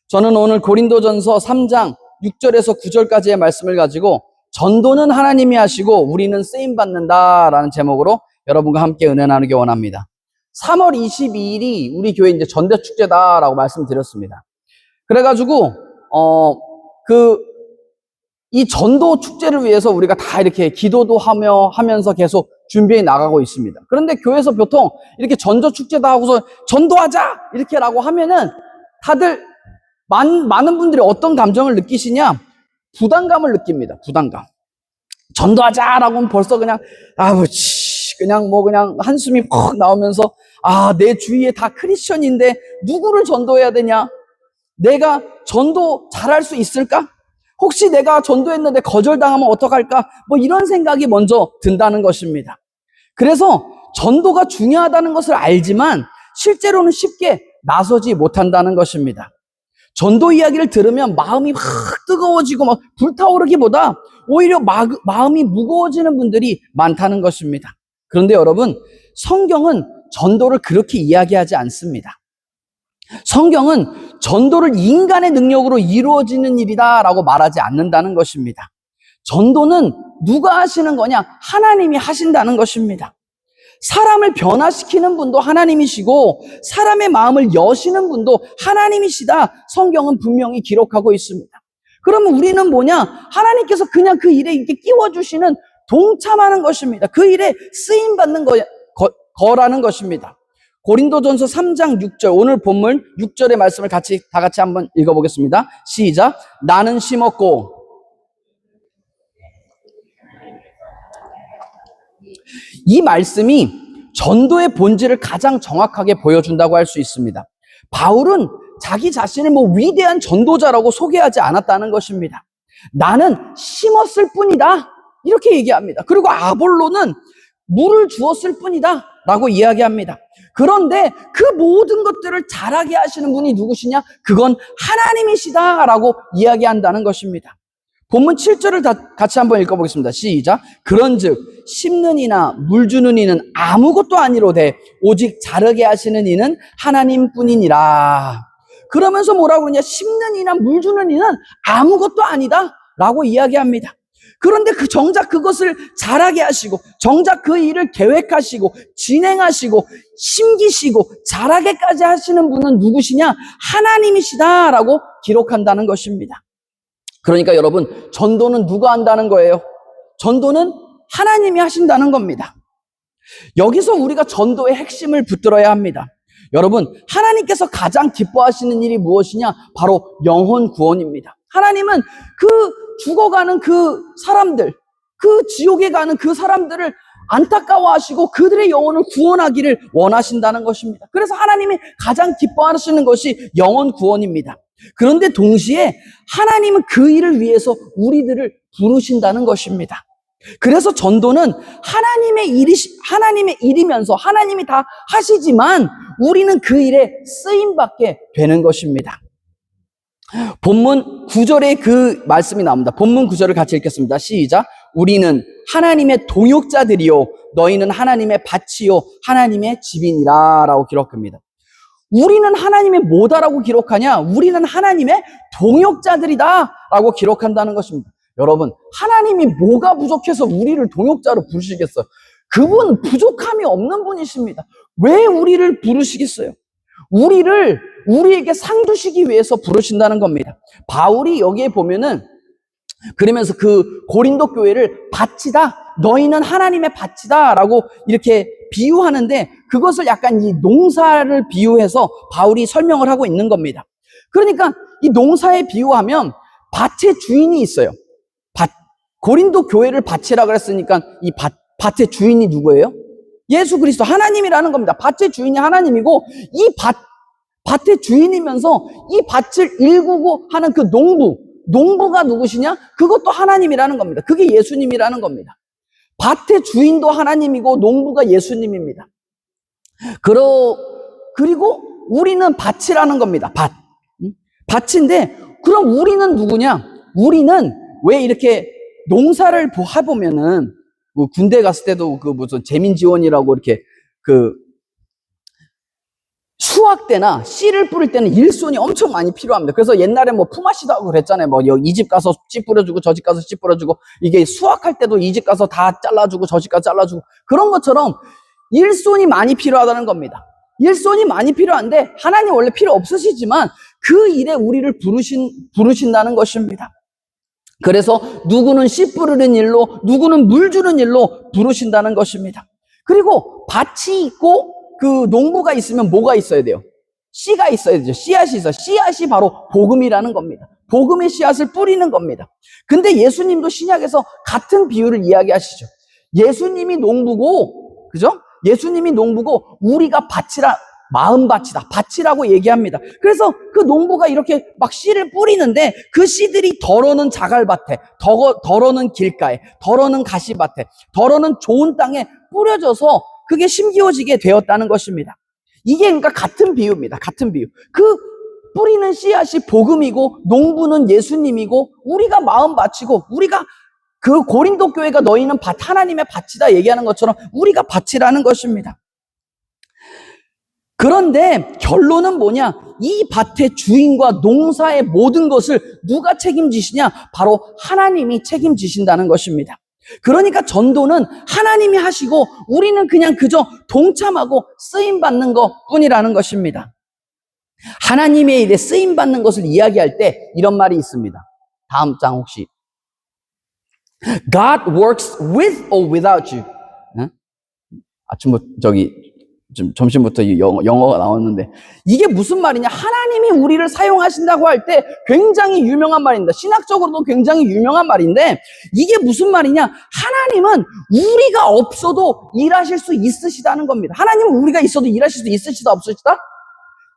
저는 오늘 고린도전서 3장 6절에서 9절까지의 말씀을 가지고 전도는 하나님이 하시고 우리는 쓰임받는다라는 제목으로 여러분과 함께 은혜 나누기 원합니다. 3월 22일이 우리 교회 이제 전도축제다라고 말씀드렸습니다. 그래가지고, 이 전도 축제를 위해서 우리가 다 이렇게 기도도 하면서 계속 준비해 나가고 있습니다. 그런데 교회에서 보통 이렇게 전도 축제다 하고서 전도하자! 이렇게라고 하면은 다들 많은 분들이 어떤 감정을 느끼시냐? 부담감을 느낍니다. 부담감. 전도하자라고 하면 벌써 그냥, 그냥 한숨이 퍽 나오면서, 내 주위에 다 크리스천인데 누구를 전도해야 되냐? 내가 전도 잘할 수 있을까? 혹시 내가 전도했는데 거절당하면 어떡할까? 이런 생각이 먼저 든다는 것입니다. 그래서 전도가 중요하다는 것을 알지만 실제로는 쉽게 나서지 못한다는 것입니다. 전도 이야기를 들으면 마음이 확 뜨거워지고 막 불타오르기보다 오히려 마음이 무거워지는 분들이 많다는 것입니다. 그런데 여러분, 성경은 전도를 그렇게 이야기하지 않습니다. 성경은 전도를 인간의 능력으로 이루어지는 일이다라고 말하지 않는다는 것입니다. 전도는 누가 하시는 거냐? 하나님이 하신다는 것입니다. 사람을 변화시키는 분도 하나님이시고 사람의 마음을 여시는 분도 하나님이시다. 성경은 분명히 기록하고 있습니다. 그러면 우리는 뭐냐? 하나님께서 그냥 그 일에 이렇게 끼워주시는, 동참하는 것입니다. 그 일에 쓰임받는 거라는 것입니다. 고린도전서 3장 6절, 오늘 본문 6절의 말씀을 다 같이 한번 읽어보겠습니다. 시작. 나는 심었고. 이 말씀이 전도의 본질을 가장 정확하게 보여준다고 할 수 있습니다. 바울은 자기 자신을 위대한 전도자라고 소개하지 않았다는 것입니다. 나는 심었을 뿐이다. 이렇게 얘기합니다. 그리고 아볼로는 물을 주었을 뿐이다. 라고 이야기합니다. 그런데 그 모든 것들을 잘하게 하시는 분이 누구시냐? 그건 하나님이시다. 라고 이야기한다는 것입니다. 본문 7절을 같이 한번 읽어보겠습니다. 시작. 그런즉 심는 이나 물 주는 이는 아무것도 아니로되 오직 자르게 하시는 이는 하나님뿐이니라. 그러면서 뭐라고 그러냐? 심는 이나 물 주는 이는 아무것도 아니다 라고 이야기합니다. 그런데 정작 그것을 잘하게 하시고 정작 그 일을 계획하시고 진행하시고 심기시고 잘하게까지 하시는 분은 누구시냐? 하나님이시다라고 기록한다는 것입니다. 그러니까 여러분, 전도는 누가 한다는 거예요? 전도는 하나님이 하신다는 겁니다. 여기서 우리가 전도의 핵심을 붙들어야 합니다. 여러분, 하나님께서 가장 기뻐하시는 일이 무엇이냐? 바로 영혼 구원입니다. 하나님은 그 죽어가는 그 사람들, 그 지옥에 가는 그 사람들을 안타까워하시고 그들의 영혼을 구원하기를 원하신다는 것입니다. 그래서 하나님이 가장 기뻐하시는 것이 영혼 구원입니다. 그런데 동시에 하나님은 그 일을 위해서 우리들을 부르신다는 것입니다. 그래서 전도는 하나님의 일이면서 하나님이 다 하시지만 우리는 그 일에 쓰임받게 되는 것입니다. 본문 9절에 그 말씀이 나옵니다. 본문 9절을 같이 읽겠습니다. 시작. 우리는 하나님의 동역자들이요 너희는 하나님의 밭이요 하나님의 집이니라 라고 기록합니다. 우리는 하나님의 뭐다라고 기록하냐? 우리는 하나님의 동역자들이다 라고 기록한다는 것입니다. 여러분, 하나님이 뭐가 부족해서 우리를 동역자로 부르시겠어요? 그분 부족함이 없는 분이십니다. 왜 우리를 부르시겠어요? 우리에게 상 주시기 위해서 부르신다는 겁니다. 바울이 여기에 보면은 그러면서 그 고린도 교회를 밭이다, 너희는 하나님의 밭이다 라고 이렇게 비유하는데 그것을 약간 이 농사를 비유해서 바울이 설명을 하고 있는 겁니다. 그러니까 이 농사에 비유하면 밭의 주인이 있어요. 고린도 교회를 밭이라 그랬으니까 이 밭의 주인이 누구예요? 예수 그리스도, 하나님이라는 겁니다. 밭의 주인이 하나님이고 이 밭의 주인이면서 이 밭을 일구고 하는 그 농부가 누구시냐? 그것도 하나님이라는 겁니다. 그게 예수님이라는 겁니다. 밭의 주인도 하나님이고 농부가 예수님입니다. 그리고 우리는 밭이라는 겁니다. 밭인데 그럼 우리는 누구냐? 우리는 왜 이렇게 농사를 해보면은 군대 갔을 때도 무슨 재민지원이라고 이렇게 수확 때나 씨를 뿌릴 때는 일손이 엄청 많이 필요합니다. 그래서 옛날에 뭐 품앗이도 하고 그랬잖아요. 뭐 이 집 가서 씨 뿌려주고 저 집 가서 씨 뿌려주고, 이게 수확할 때도 이 집 가서 다 잘라주고 저 집 가서 잘라주고, 그런 것처럼 일손이 많이 필요하다는 겁니다. 일손이 많이 필요한데 하나님 원래 필요 없으시지만 그 일에 우리를 부르신다는 것입니다. 그래서 누구는 씨 뿌리는 일로, 누구는 물 주는 일로 부르신다는 것입니다. 그리고 밭이 있고 그 농부가 있으면 뭐가 있어야 돼요? 씨가 있어야 되죠. 씨앗이 있어요. 씨앗이 바로 복음이라는 겁니다. 복음의 씨앗을 뿌리는 겁니다. 근데 예수님도 신약에서 같은 비유를 이야기하시죠. 예수님이 농부고, 그죠? 예수님이 농부고 우리가 밭이라, 마음밭이다, 밭이라고 얘기합니다. 그래서 그 농부가 이렇게 막 씨를 뿌리는데 그 씨들이 덜어는 자갈밭에, 덜어는 길가에, 덜어는 가시밭에, 덜어는 좋은 땅에 뿌려져서 그게 심기워지게 되었다는 것입니다. 이게 그러니까 같은 비유입니다. 같은 비유. 그 뿌리는 씨앗이 복음이고 농부는 예수님이고 우리가 마음밭이고, 우리가 그 고린도 교회가 너희는 밭, 하나님의 밭이다 얘기하는 것처럼 우리가 밭이라는 것입니다. 그런데 결론은 뭐냐? 이 밭의 주인과 농사의 모든 것을 누가 책임지시냐? 바로 하나님이 책임지신다는 것입니다. 그러니까 전도는 하나님이 하시고 우리는 그냥 그저 동참하고 쓰임받는 것뿐이라는 것입니다. 하나님의 일에 쓰임받는 것을 이야기할 때 이런 말이 있습니다. 다음 장 혹시 God works with or without you. 아침부터 점심부터 영어가 나왔는데 이게 무슨 말이냐? 하나님이 우리를 사용하신다고 할 때 굉장히 유명한 말입니다. 신학적으로도 굉장히 유명한 말인데 이게 무슨 말이냐? 하나님은 우리가 없어도 일하실 수 있으시다는 겁니다. 하나님은 우리가 있어도 일하실 수 있으시다 없으시다?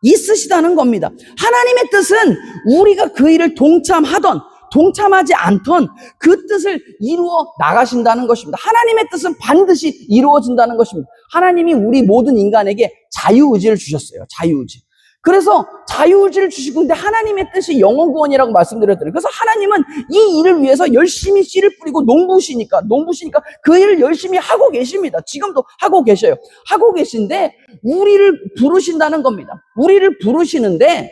있으시다는 겁니다. 하나님의 뜻은 우리가 그 일을 동참하던 동참하지 않던 그 뜻을 이루어 나가신다는 것입니다. 하나님의 뜻은 반드시 이루어진다는 것입니다. 하나님이 우리 모든 인간에게 자유의지를 주셨어요. 자유의지. 그래서 자유의지를 주시고, 근데 하나님의 뜻이 영원구원이라고 말씀드렸더니, 그래서 하나님은 이 일을 위해서 열심히 씨를 뿌리고 농부시니까 그 일을 열심히 하고 계십니다. 지금도 하고 계셔요. 하고 계신데 우리를 부르신다는 겁니다. 우리를 부르시는데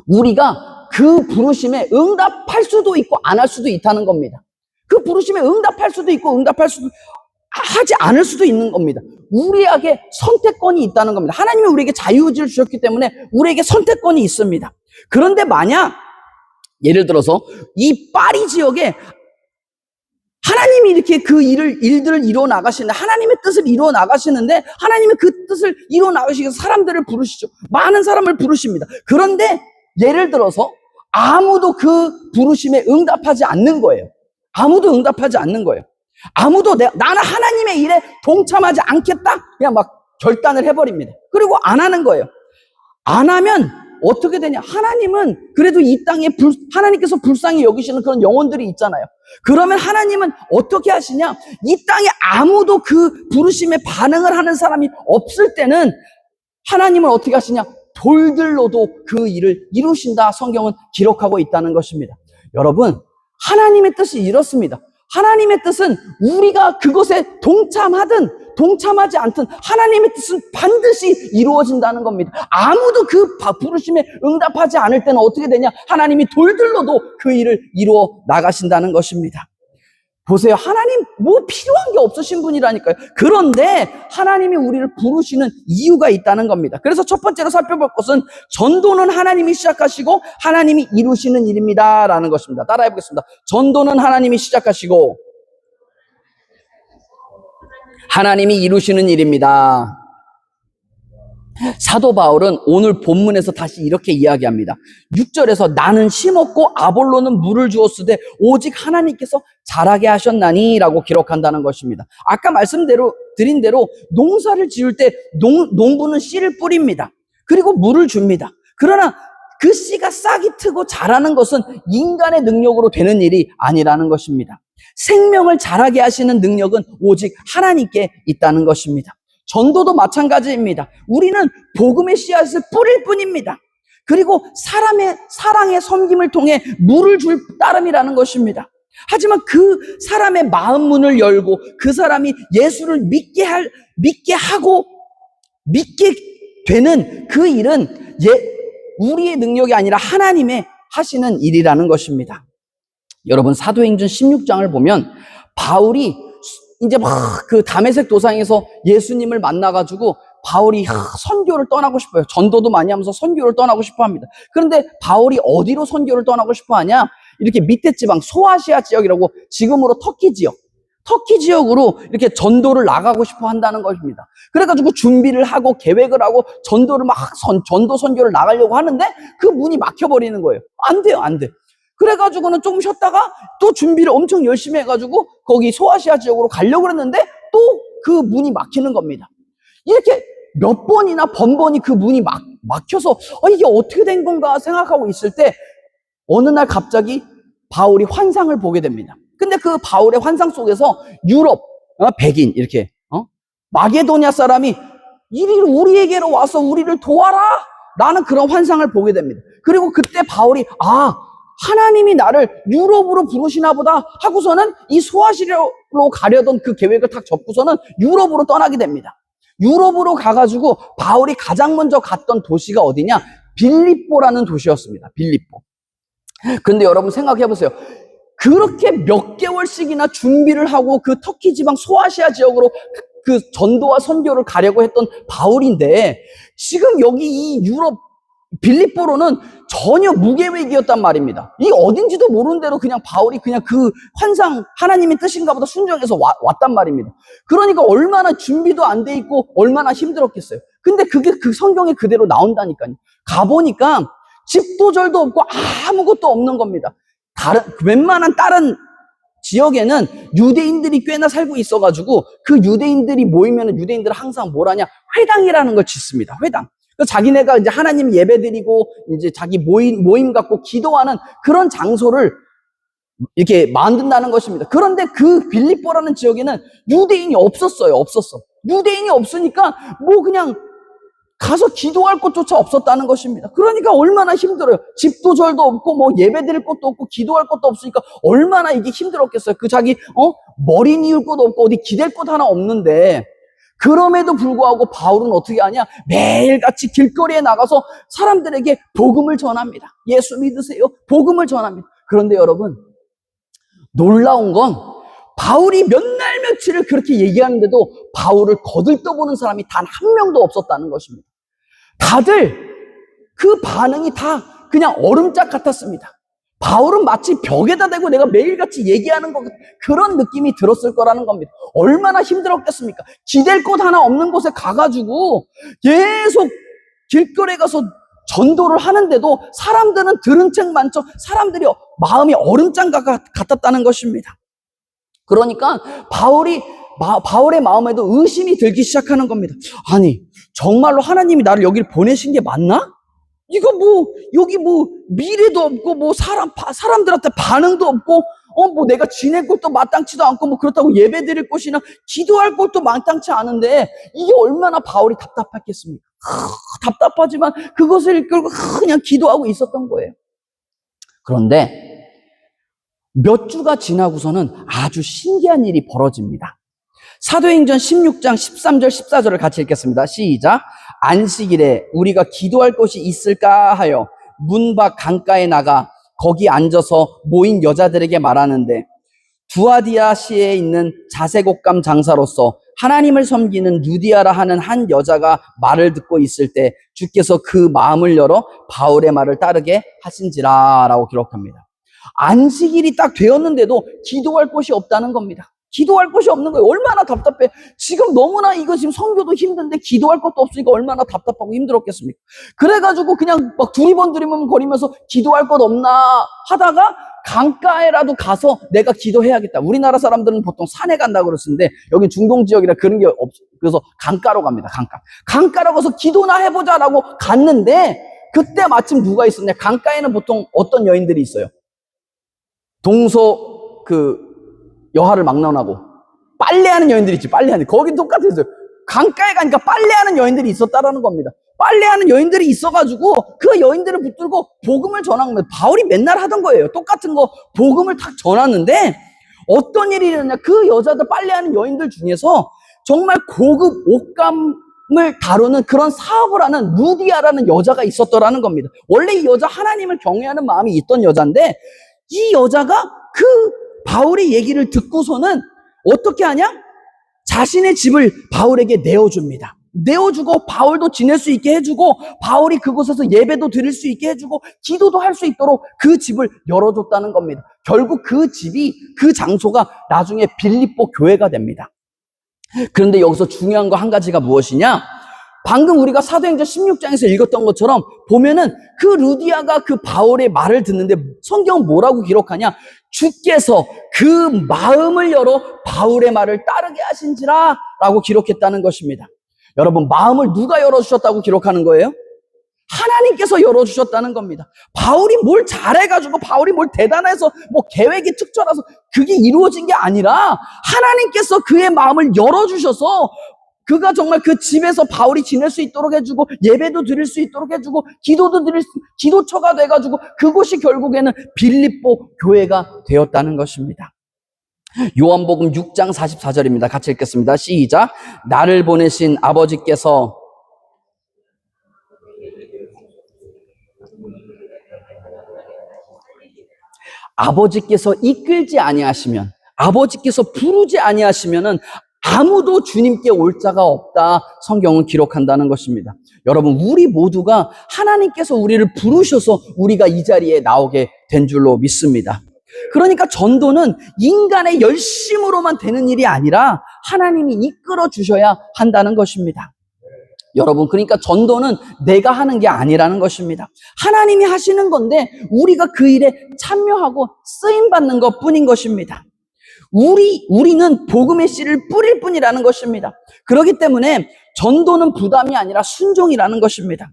우리가 그 부르심에 응답할 수도 있고 안 할 수도 있다는 겁니다. 그 부르심에 응답할 수도 있고 하지 않을 수도 있는 겁니다. 우리에게 선택권이 있다는 겁니다. 하나님이 우리에게 자유의지를 주셨기 때문에 우리에게 선택권이 있습니다. 그런데 만약 예를 들어서 이 파리 지역에 하나님이 이렇게 그 일들을 이루어 나가시는데, 하나님의 뜻을 이루어 나가시는데, 하나님이 그 뜻을 이루어 나가시기 위해서 사람들을 부르시죠. 많은 사람을 부르십니다. 그런데 예를 들어서 아무도 그 부르심에 응답하지 않는 거예요. 아무도 응답하지 않는 거예요. 아무도 나는 하나님의 일에 동참하지 않겠다, 그냥 막 결단을 해버립니다. 그리고 안 하는 거예요. 안 하면 어떻게 되냐? 하나님은 그래도 이 땅에 하나님께서 불쌍히 여기시는 그런 영혼들이 있잖아요. 그러면 하나님은 어떻게 하시냐? 이 땅에 아무도 그 부르심에 반응을 하는 사람이 없을 때는 하나님은 어떻게 하시냐? 돌들로도 그 일을 이루신다, 성경은 기록하고 있다는 것입니다. 여러분, 하나님의 뜻이 이렇습니다. 하나님의 뜻은 우리가 그것에 동참하든 동참하지 않든 하나님의 뜻은 반드시 이루어진다는 겁니다. 아무도 그 부르심에 응답하지 않을 때는 어떻게 되냐? 하나님이 돌들로도 그 일을 이루어 나가신다는 것입니다. 보세요. 하나님 뭐 필요한 게 없으신 분이라니까요. 그런데 하나님이 우리를 부르시는 이유가 있다는 겁니다. 그래서 첫 번째로 살펴볼 것은 전도는 하나님이 시작하시고 하나님이 이루시는 일입니다 라는 것입니다. 따라해 보겠습니다. 전도는 하나님이 시작하시고 하나님이 이루시는 일입니다. 사도 바울은 오늘 본문에서 다시 이렇게 이야기합니다. 6절에서 나는 심었고 아볼로는 물을 주었으되 오직 하나님께서 자라게 하셨나니 라고 기록한다는 것입니다. 아까 드린 대로 농사를 지을 때 농부는 씨를 뿌립니다. 그리고 물을 줍니다. 그러나 그 씨가 싹이 트고 자라는 것은 인간의 능력으로 되는 일이 아니라는 것입니다. 생명을 자라게 하시는 능력은 오직 하나님께 있다는 것입니다. 전도도 마찬가지입니다. 우리는 복음의 씨앗을 뿌릴 뿐입니다. 그리고 사랑의 섬김을 통해 물을 줄 따름이라는 것입니다. 하지만 그 사람의 마음 문을 열고 그 사람이 예수를 믿게 되는 그 일은 우리의 능력이 아니라 하나님의 하시는 일이라는 것입니다. 여러분, 사도행전 16장을 보면 바울이 이제 막 그 다메섹 도상에서 예수님을 만나가지고 바울이 선교를 떠나고 싶어요. 전도도 많이 하면서 선교를 떠나고 싶어 합니다. 그런데 바울이 어디로 선교를 떠나고 싶어 하냐? 이렇게 밑에 지방, 소아시아 지역이라고, 지금으로 터키 지역으로 이렇게 전도를 나가고 싶어 한다는 것입니다. 그래가지고 준비를 하고 계획을 하고 전도를 전도 선교를 나가려고 하는데 그 문이 막혀버리는 거예요. 안 돼요, 안 돼. 그래가지고는 조금 쉬었다가 또 준비를 엄청 열심히 해가지고 거기 소아시아 지역으로 가려고 그랬는데 또 그 문이 막히는 겁니다. 이렇게 몇 번이나 번번이 그 문이 막혀서 이게 어떻게 된 건가 생각하고 있을 때 어느 날 갑자기 바울이 환상을 보게 됩니다. 근데 그 바울의 환상 속에서 유럽, 백인, 이렇게, 마게도냐 사람이 우리에게로 와서 우리를 도와라! 라는 그런 환상을 보게 됩니다. 그리고 그때 바울이, 하나님이 나를 유럽으로 부르시나 보다 하고서는 이 소아시아로 가려던 그 계획을 탁 접고서는 유럽으로 떠나게 됩니다. 유럽으로 가가지고 바울이 가장 먼저 갔던 도시가 어디냐? 빌립보라는 도시였습니다. 빌립보. 근데 여러분 생각해 보세요. 그렇게 몇 개월씩이나 준비를 하고 그 터키 지방 소아시아 지역으로 그 전도와 선교를 가려고 했던 바울인데 지금 여기 이 유럽 빌립보로는 전혀 무계획이었단 말입니다. 이 어딘지도 모르는 대로 그냥 바울이 그냥 그 환상 하나님의 뜻인가 보다 순종해서 왔단 말입니다. 그러니까 얼마나 준비도 안 돼 있고 얼마나 힘들었겠어요. 근데 그게 그 성경에 그대로 나온다니까요. 가보니까 집도 절도 없고 아무것도 없는 겁니다. 웬만한 다른 지역에는 유대인들이 꽤나 살고 있어가지고 그 유대인들이 모이면 유대인들은 항상 뭘 하냐? 회당이라는 걸 짓습니다. 회당. 자기네가 이제 하나님 예배드리고 이제 자기 모임 갖고 기도하는 그런 장소를 이렇게 만든다는 것입니다. 그런데 그 빌립보라는 지역에는 유대인이 없었어요. 유대인이 없으니까 뭐 그냥 가서 기도할 곳조차 없었다는 것입니다. 그러니까 얼마나 힘들어요. 집도 절도 없고 뭐 예배드릴 곳도 없고 기도할 곳도 없으니까 얼마나 이게 힘들었겠어요. 그 자기 머리 뉘을 곳도 없고 어디 기댈 곳 하나 없는데 그럼에도 불구하고 바울은 어떻게 하냐? 매일같이 길거리에 나가서 사람들에게 복음을 전합니다. 예수 믿으세요. 복음을 전합니다. 그런데 여러분, 놀라운 건 바울이 몇 날 며칠을 그렇게 얘기하는데도 바울을 거들떠보는 사람이 단 한 명도 없었다는 것입니다. 다들 그 반응이 다 그냥 얼음짝 같았습니다. 바울은 마치 벽에다 대고 내가 매일같이 얘기하는 것 같은 그런 느낌이 들었을 거라는 겁니다. 얼마나 힘들었겠습니까? 기댈 곳 하나 없는 곳에 가가지고 계속 길거리에 가서 전도를 하는데도 사람들은 들은 책 많죠. 사람들이 마음이 얼음장 같았다는 것입니다. 그러니까 바울의 마음에도 의심이 들기 시작하는 겁니다. 아니, 정말로 하나님이 나를 여기를 보내신 게 맞나? 이거 여기 미래도 없고, 사람들한테 반응도 없고, 내가 지낼 곳도 마땅치도 않고, 그렇다고 예배 드릴 곳이나 기도할 곳도 마땅치 않은데, 이게 얼마나 바울이 답답했겠습니까? 답답하지만 그것을 이끌고 그냥 기도하고 있었던 거예요. 그런데 몇 주가 지나고서는 아주 신기한 일이 벌어집니다. 사도행전 16장 13절 14절을 같이 읽겠습니다. 시작. 안식일에 우리가 기도할 곳이 있을까 하여 문 밖 강가에 나가 거기 앉아서 모인 여자들에게 말하는데 두아디아시에 있는 자색옷감 장사로서 하나님을 섬기는 루디아라 하는 한 여자가 말을 듣고 있을 때 주께서 그 마음을 열어 바울의 말을 따르게 하신지라 라고 기록합니다. 안식일이 딱 되었는데도 기도할 곳이 없다는 겁니다. 기도할 곳이 없는 거예요. 얼마나 답답해. 지금 너무나 이거 지금 선교도 힘든데 기도할 것도 없으니까 얼마나 답답하고 힘들었겠습니까? 그래가지고 그냥 막 두리번 거리면서 기도할 것 없나 하다가 강가에라도 가서 내가 기도해야겠다. 우리나라 사람들은 보통 산에 간다고 그러는데 여기 중동 지역이라 그런 게 없어. 그래서 강가로 갑니다. 강가로 가서 기도나 해보자라고 갔는데 그때 마침 누가 있었냐? 강가에는 보통 어떤 여인들이 있어요? 동서 여하를 막론하고 빨래하는 여인들이 있지. 거긴 똑같았어요. 강가에 가니까 빨래하는 여인들이 있었다라는 겁니다. 빨래하는 여인들이 있어가지고 그 여인들을 붙들고 복음을 전한 겁니다. 바울이 맨날 하던 거예요. 똑같은 거 복음을 탁 전하는데 어떤 일이 일어났냐? 그 여자들 빨래하는 여인들 중에서 정말 고급 옷감 다루는 그런 사업을 하는 루디아라는 여자가 있었더라는 겁니다. 원래 이 여자 하나님을 경외하는 마음이 있던 여자인데 이 여자가 그 바울의 얘기를 듣고서는 어떻게 하냐? 자신의 집을 바울에게 내어줍니다. 내어주고 바울도 지낼 수 있게 해주고 바울이 그곳에서 예배도 드릴 수 있게 해주고 기도도 할 수 있도록 그 집을 열어줬다는 겁니다. 결국 그 집이, 그 장소가 나중에 빌립보 교회가 됩니다. 그런데 여기서 중요한 거 한 가지가 무엇이냐? 방금 우리가 사도행전 16장에서 읽었던 것처럼 보면은 그 루디아가 그 바울의 말을 듣는데 성경은 뭐라고 기록하냐? 주께서 그 마음을 열어 바울의 말을 따르게 하신지라 라고 기록했다는 것입니다. 여러분, 마음을 누가 열어주셨다고 기록하는 거예요? 하나님께서 열어주셨다는 겁니다. 바울이 뭘 잘해가지고 바울이 뭘 대단해서 뭐 계획이 특별해서 그게 이루어진 게 아니라 하나님께서 그의 마음을 열어주셔서 그가 정말 그 집에서 바울이 지낼 수 있도록 해주고 예배도 드릴 수 있도록 해주고 기도도 드릴 수, 기도처가 돼가지고 그곳이 결국에는 빌립보 교회가 되었다는 것입니다. 요한복음 6장 44절입니다. 같이 읽겠습니다. 시작. 나를 보내신 아버지께서 아버지께서 이끌지 아니하시면, 아버지께서 부르지 아니하시면은 아무도 주님께 올 자가 없다. 성경은 기록한다는 것입니다. 여러분, 우리 모두가 하나님께서 우리를 부르셔서 우리가 이 자리에 나오게 된 줄로 믿습니다. 그러니까 전도는 인간의 열심으로만 되는 일이 아니라 하나님이 이끌어 주셔야 한다는 것입니다. 여러분, 그러니까 전도는 내가 하는 게 아니라는 것입니다. 하나님이 하시는 건데 우리가 그 일에 참여하고 쓰임받는 것 뿐인 것입니다. 우리는 복음의 씨를 뿌릴 뿐이라는 것입니다. 그렇기 때문에 전도는 부담이 아니라 순종이라는 것입니다.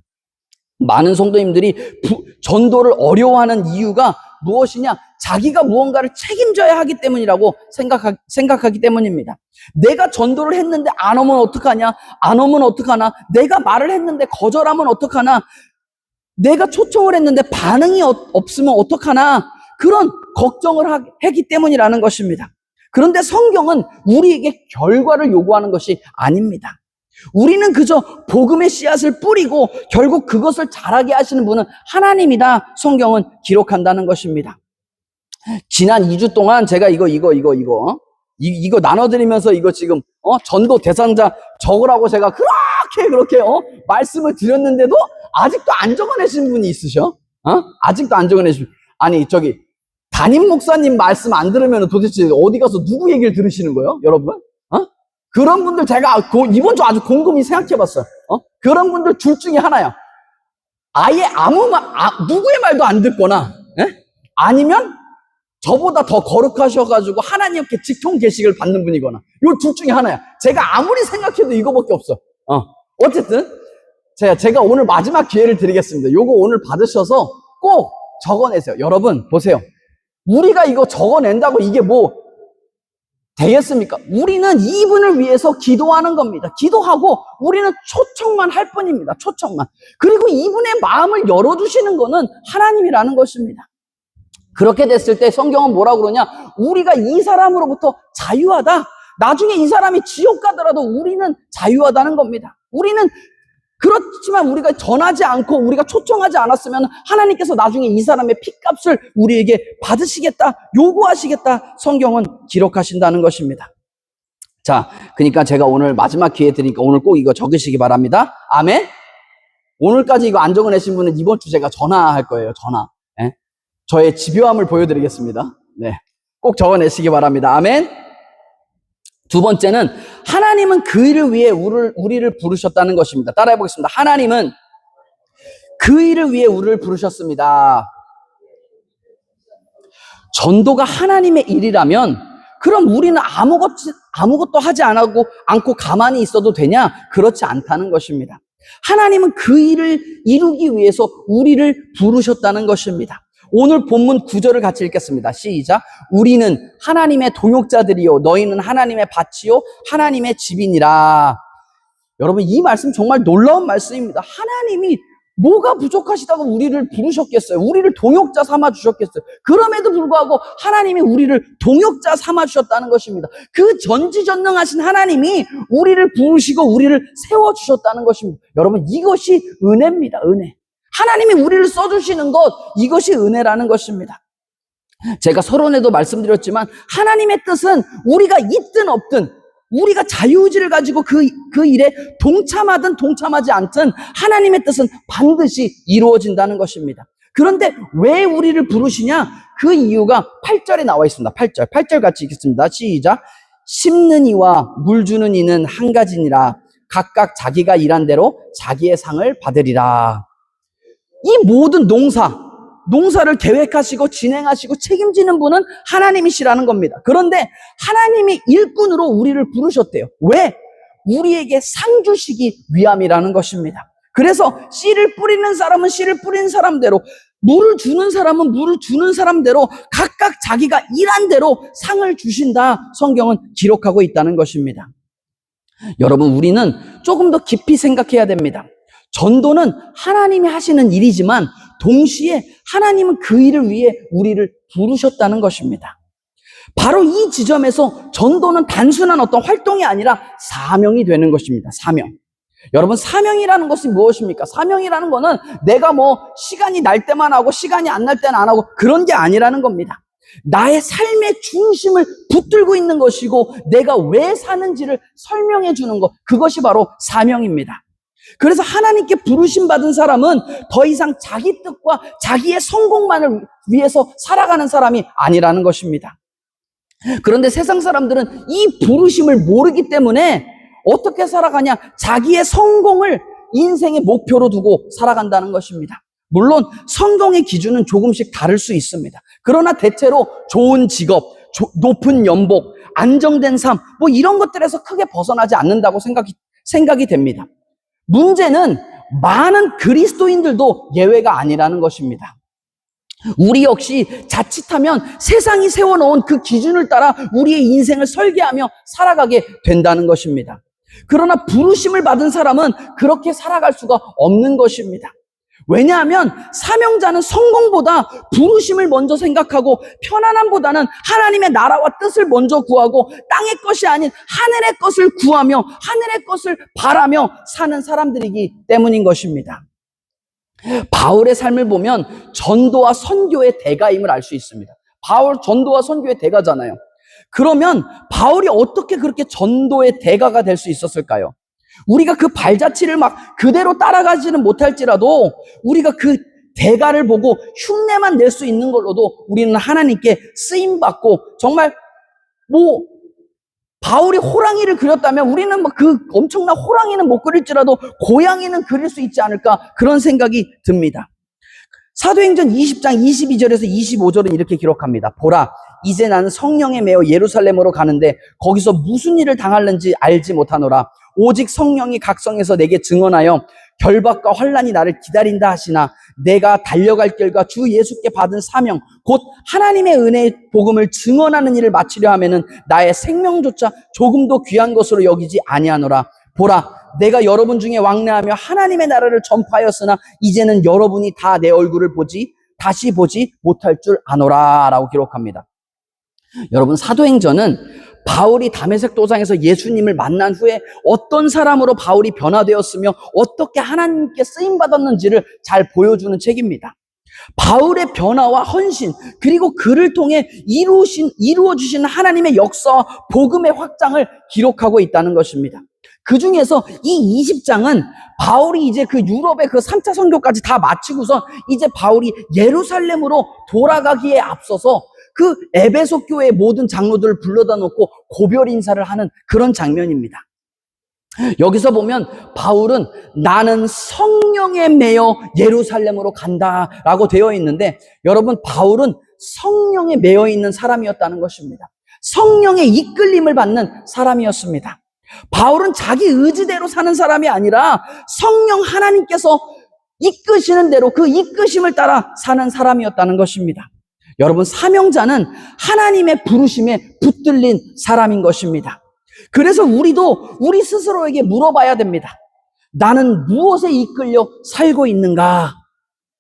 많은 성도님들이 전도를 어려워하는 이유가 무엇이냐? 자기가 무언가를 책임져야 하기 때문이라고 생각하기 때문입니다. 내가 전도를 했는데 안 오면 어떡하냐? 안 오면 어떡하나? 내가 말을 했는데 거절하면 어떡하나? 내가 초청을 했는데 반응이 없으면 어떡하나? 그런 걱정을 했기 때문이라는 것입니다. 그런데 성경은 우리에게 결과를 요구하는 것이 아닙니다. 우리는 그저 복음의 씨앗을 뿌리고 결국 그것을 자라게 하시는 분은 하나님이다. 성경은 기록한다는 것입니다. 지난 2주 동안 제가 이거 나눠드리면서 이거 지금 전도 대상자 적으라고 제가 그렇게 말씀을 드렸는데도 아직도 안 적어내신 분이 있으셔? 아직도 안 적어내신 분. 아니 담임 목사님 말씀 안 들으면 도대체 어디 가서 누구 얘기를 들으시는 거예요? 여러분? 그런 분들 제가 이번 주 아주 곰곰이 생각해봤어요. 그런 분들 둘 중에 하나야. 아예 누구의 말도 안 듣거나, 아니면 저보다 더 거룩하셔가지고 하나님께 직통 계식을 받는 분이거나, 요 둘 중에 하나야. 제가 아무리 생각해도 이거밖에 없어. 어쨌든 제가 오늘 마지막 기회를 드리겠습니다. 요거 오늘 받으셔서 꼭 적어내세요. 여러분 보세요. 우리가 이거 적어낸다고 이게 뭐 되겠습니까? 우리는 이분을 위해서 기도하는 겁니다. 기도하고 우리는 초청만 할 뿐입니다. 초청만. 그리고 이분의 마음을 열어주시는 거는 하나님이라는 것입니다. 그렇게 됐을 때 성경은 뭐라고 그러냐? 우리가 이 사람으로부터 자유하다. 나중에 이 사람이 지옥 가더라도 우리는 자유하다는 겁니다. 우리는 그렇지만 우리가 전하지 않고 우리가 초청하지 않았으면 하나님께서 나중에 이 사람의 핏값을 우리에게 받으시겠다, 요구하시겠다 성경은 기록하신다는 것입니다. 자, 그러니까 제가 오늘 마지막 기회 드리니까 오늘 꼭 이거 적으시기 바랍니다. 아멘. 오늘까지 이거 안 적어내신 분은 이번 주 제가 전화할 거예요. 전화. 저의 집요함을 보여드리겠습니다. 네, 꼭 적어내시기 바랍니다. 아멘. 두 번째는 하나님은 그 일을 위해 우리를 부르셨다는 것입니다. 따라해 보겠습니다. 하나님은 그 일을 위해 우리를 부르셨습니다. 전도가 하나님의 일이라면 그럼 우리는 아무것도 하지 않고 가만히 있어도 되냐? 그렇지 않다는 것입니다. 하나님은 그 일을 이루기 위해서 우리를 부르셨다는 것입니다. 오늘 본문 9절을 같이 읽겠습니다. 시작. 우리는 하나님의 동역자들이요 너희는 하나님의 밭이요 하나님의 집이니라. 여러분, 이 말씀 정말 놀라운 말씀입니다. 하나님이 뭐가 부족하시다고 우리를 부르셨겠어요? 우리를 동역자 삼아 주셨겠어요? 그럼에도 불구하고 하나님이 우리를 동역자 삼아 주셨다는 것입니다. 그 전지전능하신 하나님이 우리를 부르시고 우리를 세워주셨다는 것입니다. 여러분, 이것이 은혜입니다. 은혜. 하나님이 우리를 써주시는 것, 이것이 은혜라는 것입니다. 제가 서론에도 말씀드렸지만 하나님의 뜻은 우리가 있든 없든 우리가 자유의지를 가지고 그 일에 동참하든 동참하지 않든 하나님의 뜻은 반드시 이루어진다는 것입니다. 그런데 왜 우리를 부르시냐? 그 이유가 8절에 나와 있습니다. 8절 같이 읽겠습니다. 시작. 심는 이와 물 주는 이는 한 가지니라. 각각 자기가 일한 대로 자기의 상을 받으리라. 이 모든 농사를 계획하시고 진행하시고 책임지는 분은 하나님이시라는 겁니다. 그런데 하나님이 일꾼으로 우리를 부르셨대요. 왜? 우리에게 상 주시기 위함이라는 것입니다. 그래서 씨를 뿌리는 사람은 씨를 뿌리는 사람대로, 물을 주는 사람은 물을 주는 사람대로 각각 자기가 일한 대로 상을 주신다, 성경은 기록하고 있다는 것입니다. 여러분, 우리는 조금 더 깊이 생각해야 됩니다. 전도는 하나님이 하시는 일이지만 동시에 하나님은 그 일을 위해 우리를 부르셨다는 것입니다. 바로 이 지점에서 전도는 단순한 어떤 활동이 아니라 사명이 되는 것입니다. 사명. 여러분, 사명이라는 것이 무엇입니까? 사명이라는 거는 내가 시간이 날 때만 하고 시간이 안 날 때는 안 하고 그런 게 아니라는 겁니다. 나의 삶의 중심을 붙들고 있는 것이고 내가 왜 사는지를 설명해 주는 것, 그것이 바로 사명입니다. 그래서 하나님께 부르심 받은 사람은 더 이상 자기 뜻과 자기의 성공만을 위해서 살아가는 사람이 아니라는 것입니다. 그런데 세상 사람들은 이 부르심을 모르기 때문에 어떻게 살아가냐? 자기의 성공을 인생의 목표로 두고 살아간다는 것입니다. 물론 성공의 기준은 조금씩 다를 수 있습니다. 그러나 대체로 좋은 직업, 높은 연봉, 안정된 삶, 이런 것들에서 크게 벗어나지 않는다고 생각이 됩니다. 문제는 많은 그리스도인들도 예외가 아니라는 것입니다. 우리 역시 자칫하면 세상이 세워놓은 그 기준을 따라 우리의 인생을 설계하며 살아가게 된다는 것입니다. 그러나 부르심을 받은 사람은 그렇게 살아갈 수가 없는 것입니다. 왜냐하면 사명자는 성공보다 부르심을 먼저 생각하고 편안함보다는 하나님의 나라와 뜻을 먼저 구하고 땅의 것이 아닌 하늘의 것을 구하며 하늘의 것을 바라며 사는 사람들이기 때문인 것입니다. 바울의 삶을 보면 전도와 선교의 대가임을 알 수 있습니다. 바울 전도와 선교의 대가잖아요. 그러면 바울이 어떻게 그렇게 전도의 대가가 될 수 있었을까요? 우리가 그 발자취를 막 그대로 따라가지는 못할지라도 우리가 그 대가를 보고 흉내만 낼 수 있는 걸로도 우리는 하나님께 쓰임받고, 정말 바울이 호랑이를 그렸다면 우리는 그 엄청난 호랑이는 못 그릴지라도 고양이는 그릴 수 있지 않을까, 그런 생각이 듭니다. 사도행전 20장 22절에서 25절은 이렇게 기록합니다. 보라, 이제 나는 성령에 매어 예루살렘으로 가는데 거기서 무슨 일을 당할는지 알지 못하노라. 오직 성령이 각성해서 내게 증언하여 결박과 환난이 나를 기다린다 하시나 내가 달려갈 길과 주 예수께 받은 사명 곧 하나님의 은혜의 복음을 증언하는 일을 마치려 하면은 나의 생명조차 조금도 귀한 것으로 여기지 아니하노라. 보라, 내가 여러분 중에 왕래하며 하나님의 나라를 전파하였으나 이제는 여러분이 다 내 얼굴을 다시 보지 못할 줄 아노라 라고 기록합니다. 여러분, 사도행전은 바울이 다메섹 도상에서 예수님을 만난 후에 어떤 사람으로 바울이 변화되었으며 어떻게 하나님께 쓰임받았는지를 잘 보여주는 책입니다. 바울의 변화와 헌신, 그리고 그를 통해 이루어주신 하나님의 역사와 복음의 확장을 기록하고 있다는 것입니다. 그 중에서 이 20장은 바울이 이제 그 유럽의 그 3차 선교까지 다 마치고선 이제 바울이 예루살렘으로 돌아가기에 앞서서 그 에베소 교회의 모든 장로들을 불러다 놓고 고별 인사를 하는 그런 장면입니다. 여기서 보면 바울은 나는 성령에 매여 예루살렘으로 간다라고 되어 있는데, 여러분, 바울은 성령에 매여 있는 사람이었다는 것입니다. 성령의 이끌림을 받는 사람이었습니다. 바울은 자기 의지대로 사는 사람이 아니라 성령 하나님께서 이끄시는 대로 그 이끄심을 따라 사는 사람이었다는 것입니다. 여러분, 사명자는 하나님의 부르심에 붙들린 사람인 것입니다. 그래서 우리도 우리 스스로에게 물어봐야 됩니다. 나는 무엇에 이끌려 살고 있는가?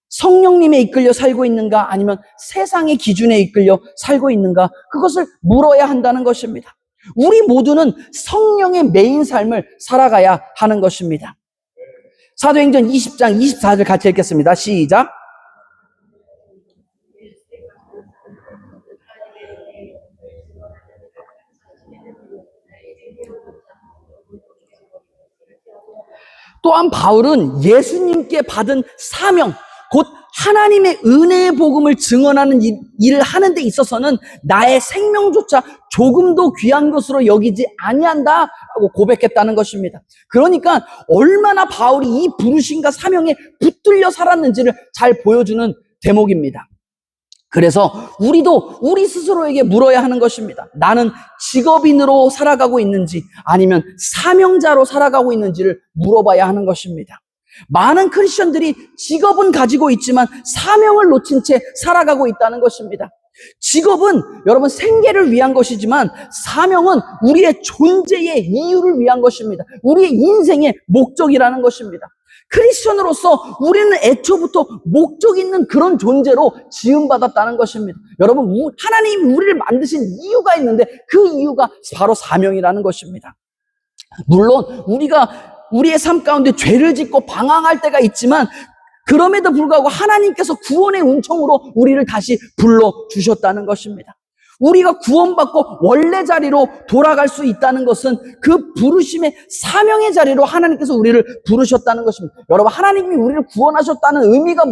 성령님에 이끌려 살고 있는가? 아니면 세상의 기준에 이끌려 살고 있는가? 그것을 물어야 한다는 것입니다. 우리 모두는 성령의 메인 삶을 살아가야 하는 것입니다. 사도행전 20장 24절 같이 읽겠습니다. 시작. 또한 바울은 예수님께 받은 사명, 곧 하나님의 은혜의 복음을 증언하는 일을 하는 데 있어서는 나의 생명조차 조금도 귀한 것으로 여기지 아니한다라고 고백했다는 것입니다. 그러니까 얼마나 바울이 이 부르심과 사명에 붙들려 살았는지를 잘 보여주는 대목입니다. 그래서 우리도 우리 스스로에게 물어야 하는 것입니다. 나는 직업인으로 살아가고 있는지 아니면 사명자로 살아가고 있는지를 물어봐야 하는 것입니다. 많은 크리스천들이 직업은 가지고 있지만 사명을 놓친 채 살아가고 있다는 것입니다. 직업은 여러분 생계를 위한 것이지만 사명은 우리의 존재의 이유를 위한 것입니다. 우리의 인생의 목적이라는 것입니다. 크리스천으로서 우리는 애초부터 목적 있는 그런 존재로 지음받았다는 것입니다. 여러분, 하나님이 우리를 만드신 이유가 있는데 그 이유가 바로 사명이라는 것입니다. 물론 우리가 우리의 삶 가운데 죄를 짓고 방황할 때가 있지만 그럼에도 불구하고 하나님께서 구원의 은총으로 우리를 다시 불러주셨다는 것입니다. 우리가 구원받고 원래 자리로 돌아갈 수 있다는 것은 그 부르심의 사명의 자리로 하나님께서 우리를 부르셨다는 것입니다. 여러분, 하나님이 우리를 구원하셨다는 의미가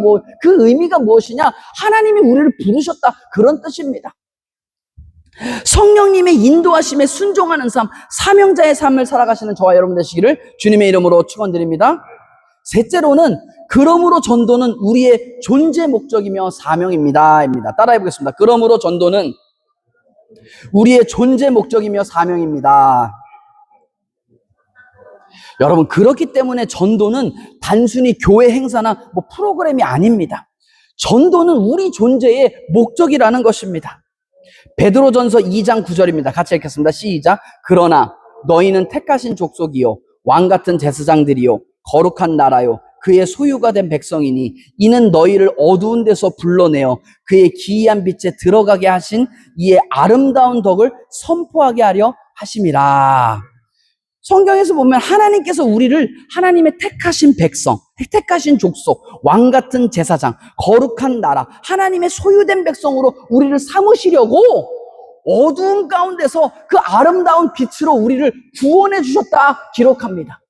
그 의미가 무엇이냐? 하나님이 우리를 부르셨다, 그런 뜻입니다. 성령님의 인도하심에 순종하는 삶, 사명자의 삶을 살아가시는 저와 여러분 되시기를 주님의 이름으로 축원드립니다. 셋째로는 그러므로 전도는 우리의 존재 목적이며 사명입니다. 따라해 보겠습니다. 그러므로 전도는 우리의 존재 목적이며 사명입니다. 여러분, 그렇기 때문에 전도는 단순히 교회 행사나 프로그램이 아닙니다. 전도는 우리 존재의 목적이라는 것입니다. 베드로전서 2장 9절입니다. 같이 읽겠습니다. 시작. 그러나 너희는 택하신 족속이요 왕같은 제사장들이요 거룩한 나라요 그의 소유가 된 백성이니 이는 너희를 어두운 데서 불러내어 그의 기이한 빛에 들어가게 하신 이의 아름다운 덕을 선포하게 하려 하심이라. 성경에서 보면 하나님께서 우리를 하나님의 택하신 백성, 택하신 족속, 왕같은 제사장, 거룩한 나라, 하나님의 소유된 백성으로 우리를 삼으시려고 어두운 가운데서 그 아름다운 빛으로 우리를 구원해 주셨다 기록합니다.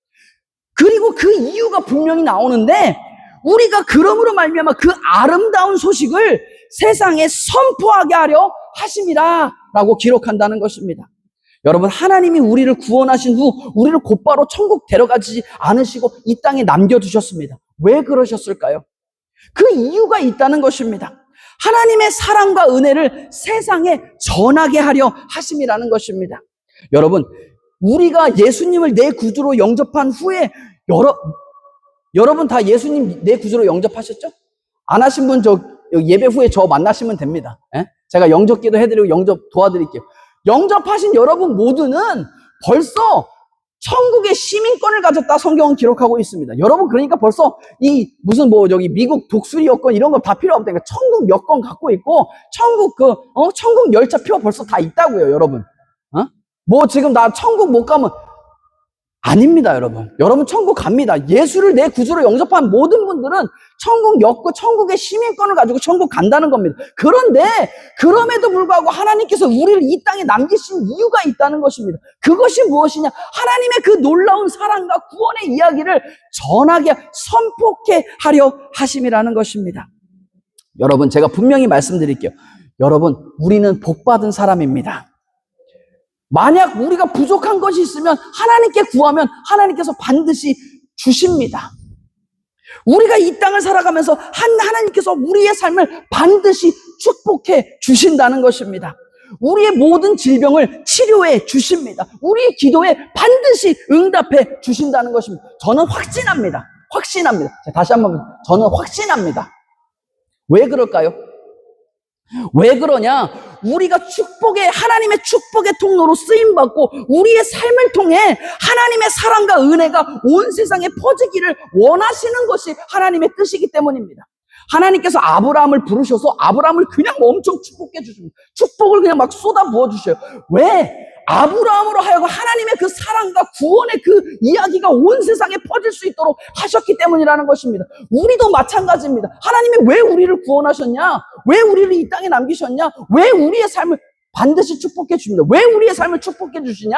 그리고 그 이유가 분명히 나오는데 우리가 그러므로 말미암아 그 아름다운 소식을 세상에 선포하게 하려 하심이라 라고 기록한다는 것입니다. 여러분, 하나님이 우리를 구원하신 후 우리를 곧바로 천국 데려가지 않으시고 이 땅에 남겨두셨습니다. 왜 그러셨을까요? 그 이유가 있다는 것입니다. 하나님의 사랑과 은혜를 세상에 전하게 하려 하심이라는 것입니다. 여러분, 우리가 예수님을 내 구주로 영접한 후에 여러분 다 예수님 내 구주로 영접하셨죠? 안 하신 분 예배 후에 저 만나시면 됩니다. 제가 영접기도 해드리고 영접 도와드릴게요. 영접하신 여러분 모두는 벌써 천국의 시민권을 가졌다 성경은 기록하고 있습니다. 여러분, 그러니까 벌써 미국 독수리 여권 이런 거 다 필요 없다니까 천국 여권 갖고 있고 천국 열차 표 벌써 다 있다고요, 여러분. 지금 나 천국 못 가면 아닙니다, 여러분. 여러분 천국 갑니다. 예수를 내 구주로 영접한 모든 분들은 천국 여권, 천국의 시민권을 가지고 천국 간다는 겁니다. 그런데 그럼에도 불구하고 하나님께서 우리를 이 땅에 남기신 이유가 있다는 것입니다. 그것이 무엇이냐? 하나님의 그 놀라운 사랑과 구원의 이야기를 전하게, 선포케 하려 하심이라는 것입니다. 여러분, 제가 분명히 말씀드릴게요. 여러분, 우리는 복받은 사람입니다. 만약 우리가 부족한 것이 있으면 하나님께 구하면 하나님께서 반드시 주십니다. 우리가 이 땅을 살아가면서 하나님께서 우리의 삶을 반드시 축복해 주신다는 것입니다. 우리의 모든 질병을 치료해 주십니다. 우리의 기도에 반드시 응답해 주신다는 것입니다. 저는 확신합니다. 다시 한번, 저는 확신합니다. 왜 그럴까요? 왜 그러냐? 우리가 하나님의 축복의 통로로 쓰임받고 우리의 삶을 통해 하나님의 사랑과 은혜가 온 세상에 퍼지기를 원하시는 것이 하나님의 뜻이기 때문입니다. 하나님께서 아브라함을 부르셔서 아브라함을 그냥 엄청 축복해 주십니다. 축복을 그냥 막 쏟아 부어 주셔요. 왜? 아브라함으로 하여금 하나님의 그 사랑과 구원의 그 이야기가 온 세상에 퍼질 수 있도록 하셨기 때문이라는 것입니다. 우리도 마찬가지입니다. 하나님이 왜 우리를 구원하셨냐? 왜 우리를 이 땅에 남기셨냐? 왜 우리의 삶을 반드시 축복해 주십니다. 왜 우리의 삶을 축복해 주시냐?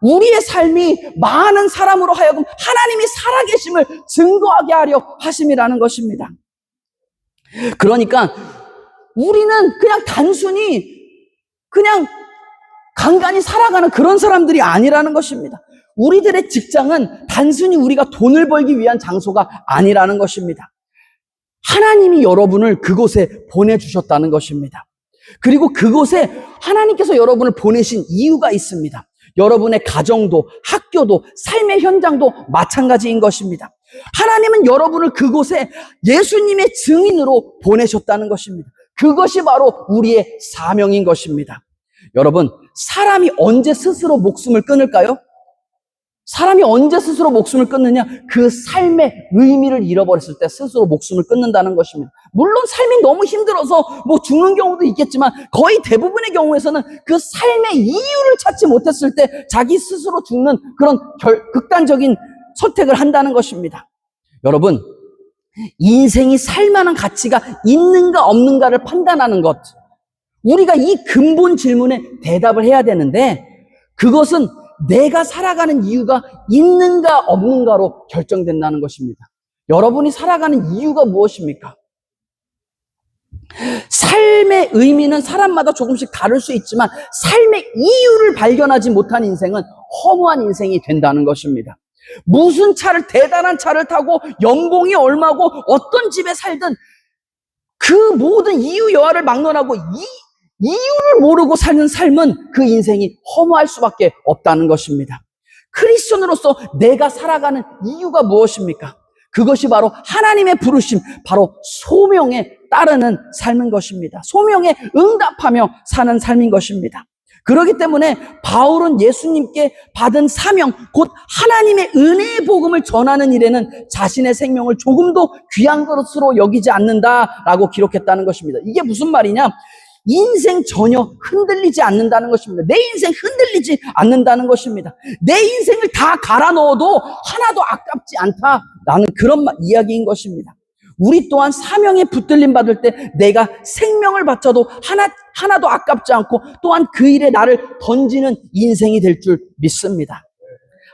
우리의 삶이 많은 사람으로 하여금 하나님이 살아계심을 증거하게 하려 하심이라는 것입니다. 그러니까 우리는 그냥 단순히 그냥 간간히 살아가는 그런 사람들이 아니라는 것입니다. 우리들의 직장은 단순히 우리가 돈을 벌기 위한 장소가 아니라는 것입니다. 하나님이 여러분을 그곳에 보내주셨다는 것입니다. 그리고 그곳에 하나님께서 여러분을 보내신 이유가 있습니다. 여러분의 가정도, 학교도, 삶의 현장도 마찬가지인 것입니다. 하나님은 여러분을 그곳에 예수님의 증인으로 보내셨다는 것입니다. 그것이 바로 우리의 사명인 것입니다. 여러분, 사람이 언제 스스로 목숨을 끊을까요? 사람이 언제 스스로 목숨을 끊느냐? 그 삶의 의미를 잃어버렸을 때 스스로 목숨을 끊는다는 것입니다. 물론 삶이 너무 힘들어서 죽는 경우도 있겠지만 거의 대부분의 경우에서는 그 삶의 이유를 찾지 못했을 때 자기 스스로 죽는 그런 극단적인 선택을 한다는 것입니다. 여러분, 인생이 살만한 가치가 있는가 없는가를 판단하는 것, 우리가 이 근본 질문에 대답을 해야 되는데 그것은 내가 살아가는 이유가 있는가 없는가로 결정된다는 것입니다. 여러분이 살아가는 이유가 무엇입니까? 삶의 의미는 사람마다 조금씩 다를 수 있지만 삶의 이유를 발견하지 못한 인생은 허무한 인생이 된다는 것입니다. 무슨 대단한 차를 타고 연봉이 얼마고 어떤 집에 살든 그 모든 이유 여하를 막론하고 이유를 모르고 사는 삶은 그 인생이 허무할 수밖에 없다는 것입니다. 크리스천으로서 내가 살아가는 이유가 무엇입니까? 그것이 바로 하나님의 부르심, 바로 소명에 따르는 삶인 것입니다. 소명에 응답하며 사는 삶인 것입니다. 그렇기 때문에 바울은 예수님께 받은 사명, 곧 하나님의 은혜의 복음을 전하는 일에는 자신의 생명을 조금도 귀한 것으로 여기지 않는다라고 기록했다는 것입니다. 이게 무슨 말이냐? 인생 전혀 흔들리지 않는다는 것입니다. 내 인생 흔들리지 않는다는 것입니다. 내 인생을 다 갈아 넣어도 하나도 아깝지 않다라는 그런 이야기인 것입니다. 우리 또한 사명에 붙들림 받을 때 내가 생명을 바쳐도 하나도 아깝지 않고 또한 그 일에 나를 던지는 인생이 될 줄 믿습니다.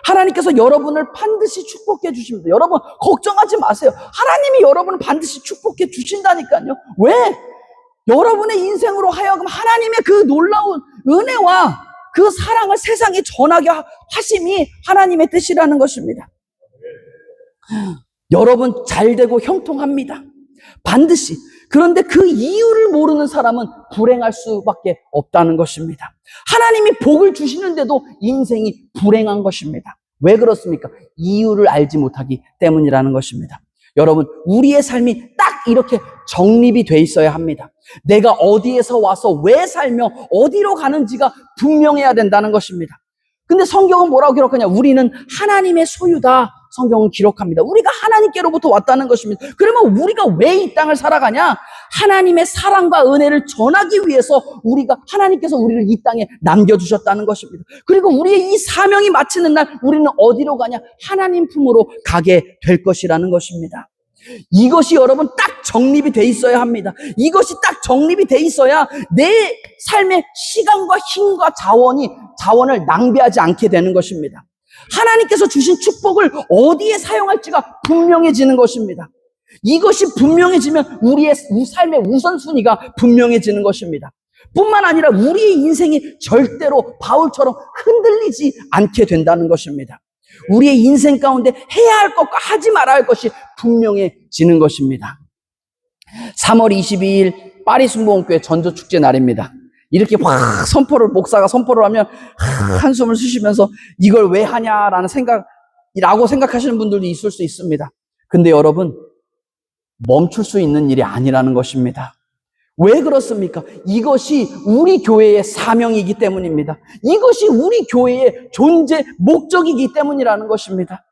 하나님께서 여러분을 반드시 축복해 주십니다. 여러분 걱정하지 마세요. 하나님이 여러분을 반드시 축복해 주신다니까요. 왜? 여러분의 인생으로 하여금 하나님의 그 놀라운 은혜와 그 사랑을 세상에 전하게 하심이 하나님의 뜻이라는 것입니다. 여러분 잘되고 형통합니다. 반드시. 그런데 그 이유를 모르는 사람은 불행할 수밖에 없다는 것입니다. 하나님이 복을 주시는데도 인생이 불행한 것입니다. 왜 그렇습니까? 이유를 알지 못하기 때문이라는 것입니다. 여러분, 우리의 삶이 딱 이렇게 정립이 돼 있어야 합니다. 내가 어디에서 와서 왜 살며 어디로 가는지가 분명해야 된다는 것입니다. 근데 성경은 뭐라고 기록하냐? 우리는 하나님의 소유다. 성경은 기록합니다. 우리가 하나님께로부터 왔다는 것입니다. 그러면 우리가 왜 이 땅을 살아가냐? 하나님의 사랑과 은혜를 전하기 위해서 하나님께서 우리를 이 땅에 남겨주셨다는 것입니다. 그리고 우리의 이 사명이 마치는 날 우리는 어디로 가냐? 하나님 품으로 가게 될 것이라는 것입니다. 이것이 여러분 딱 정립이 돼 있어야 합니다. 이것이 딱 정립이 돼 있어야 내 삶의 시간과 힘과 자원을 낭비하지 않게 되는 것입니다. 하나님께서 주신 축복을 어디에 사용할지가 분명해지는 것입니다. 이것이 분명해지면 우리의 삶의 우선순위가 분명해지는 것입니다. 뿐만 아니라 우리의 인생이 절대로 바울처럼 흔들리지 않게 된다는 것입니다. 우리의 인생 가운데 해야 할 것과 하지 말아야 할 것이 분명해지는 것입니다. 3월 22일 파리 순복음교회 전도축제 날입니다. 이렇게 확 목사가 선포를 하면 한숨을 쉬시면서 이걸 왜 하냐라고 생각하시는 분들도 있을 수 있습니다. 근데 여러분, 멈출 수 있는 일이 아니라는 것입니다. 왜 그렇습니까? 이것이 우리 교회의 사명이기 때문입니다. 이것이 우리 교회의 존재 목적이기 때문이라는 것입니다.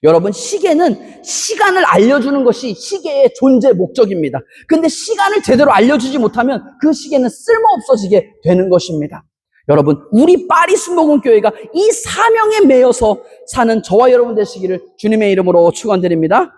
여러분, 시계는 시간을 알려주는 것이 시계의 존재 목적입니다. 근데 시간을 제대로 알려주지 못하면 그 시계는 쓸모없어지게 되는 것입니다. 여러분, 우리 파리 순복음교회가 이 사명에 매여서 사는 저와 여러분 되시기를 주님의 이름으로 축원드립니다.